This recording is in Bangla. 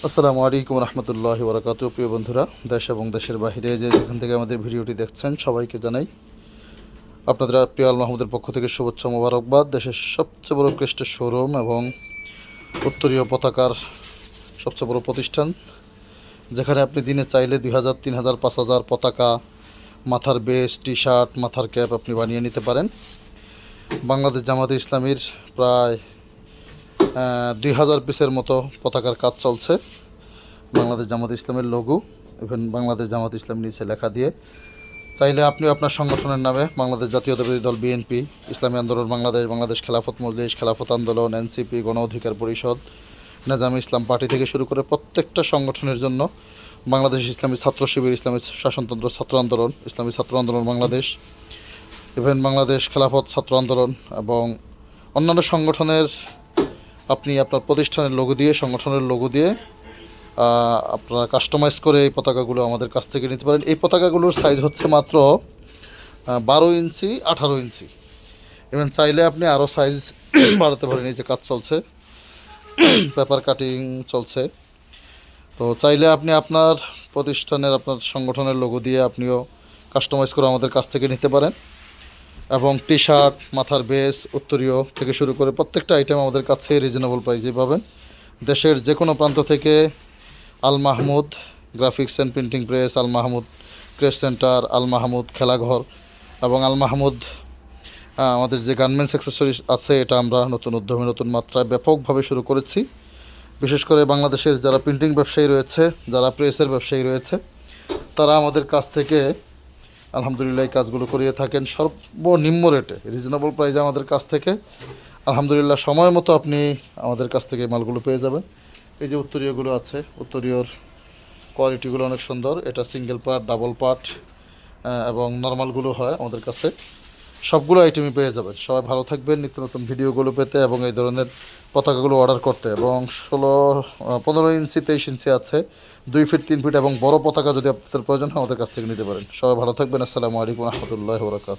আসসালামু আলাইকুম রহমতুল্লাহি ওবরাকাতুহু। প্রিয় বন্ধুরা, দেশ এবং দেশের বাইরে যেখান থেকে আমাদের ভিডিওটি দেখছেন সবাইকে জানাই আপনাদের প্রিয় আল মাহমুদের পক্ষ থেকে শুভেচ্ছা মোবারকবাদ। দেশের সবচেয়ে বড় ক্রেস্টের শোরুম এবং উত্তরীয় পতাকার সবচেয়ে বড় প্রতিষ্ঠান, যেখানে আপনি দিনে চাইলে 2000, 3000, 5000 পতাকা, মাথার বেস, টি শার্ট, মাথার ক্যাপ আপনি বানিয়ে নিতে পারেন। বাংলাদেশ জামাতে ইসলামীর প্রায় 2000 পিসের মতো পতাকার কাজ চলছে। বাংলাদেশ জামাত ইসলামের লোগো, ইভেন বাংলাদেশ জামাত ইসলাম নিচে লেখা দিয়ে চাইলে আপনি আপনার সংগঠনের নামে বাংলাদেশ জাতীয়তাবাদী দল বিএনপি, ইসলামী আন্দোলন বাংলাদেশ, বাংলাদেশ খেলাফত মজলিস, খেলাফত আন্দোলন, এনসিপি, গণ অধিকার পরিষদ, নেজামে ইসলাম পার্টি থেকে শুরু করে প্রত্যেকটা সংগঠনের জন্য বাংলাদেশ ইসলামী ছাত্র শিবির, ইসলামী শাসনতন্ত্র ছাত্র আন্দোলন, ইসলামী ছাত্র আন্দোলন বাংলাদেশ, ইভেন বাংলাদেশ খেলাফত ছাত্র আন্দোলন এবং অন্যান্য সংগঠনের আপনি আপনার প্রতিষ্ঠানের লোগো দিয়ে, সংগঠনের লোগো দিয়ে আপনারা কাস্টমাইজ করে এই পতাকাগুলো আমাদের কাছ থেকে নিতে পারেন। এই পতাকাগুলোর সাইজ হচ্ছে মাত্র 12 ইঞ্চি, 18 ইঞ্চি। এবং চাইলে আপনি আরও সাইজ বাড়াতে পারেন। এই যে কাজ চলছে, পেপার কাটিং চলছে, তো চাইলে আপনি আপনার প্রতিষ্ঠানের, আপনার সংগঠনের লোগো দিয়ে আপনিও কাস্টমাইজ করে আমাদের কাছ থেকে নিতে পারেন। এবং টি শার্ট, মাথার বেস, উত্তরীয় থেকে শুরু করে প্রত্যেকটা আইটেম আমাদের কাছে রিজনেবল প্রাইসে পাবেন। দেশের যে কোনো প্রান্ত থেকে Al Mahmud graphics and printing press, Al Mahmud press center, Al Mahmud খেলাঘর এবং আল মাহমুদ আমাদের যে গার্মেন্টস অ্যাক্সেসরিজ আছে, এটা আমরা নতুন উদ্যমে, নতুন মাত্রায় ব্যাপকভাবে শুরু করেছি। বিশেষ করে বাংলাদেশের যারা প্রিন্টিং ব্যবসায়ী রয়েছে, যারা প্রেসের ব্যবসায়ী রয়েছে, তারা আমাদের কাছ থেকে আলহামদুলিল্লাহ এই কাজগুলো করিয়ে থাকেন সর্বনিম্ন রেটে, রিজনেবল প্রাইসে আমাদের কাছ থেকে। আলহামদুলিল্লাহ সময় মতো আপনি আমাদের কাছ থেকে মালগুলো পেয়ে যাবেন। এই যে উত্তরীয়গুলো আছে, উত্তরীয়র কোয়ালিটিগুলো অনেক সুন্দর। এটা সিঙ্গেল পার্ট, ডাবল পার্ট এবং নর্মালগুলো হয় আমাদের কাছে। সবগুলো আইটেমই পেয়ে যাবেন। সবাই ভালো থাকবেন। নিত্য নতুন ভিডিওগুলো পেতে এবং এই ধরনের পতাকাগুলো অর্ডার করতে। এবং 15 ইঞ্চি, 23 ইঞ্চি আছে, 2 ফিট, 3 ফিট এবং বড় পতাকা যদি আপনাদের প্রয়োজন হয় আমাদের কাছ থেকে নিতে পারেন। সবাই ভালো থাকবেন। আসসালামু আলাইকুম রহমতুল্লাহি ওয়া বারাকাতুহু।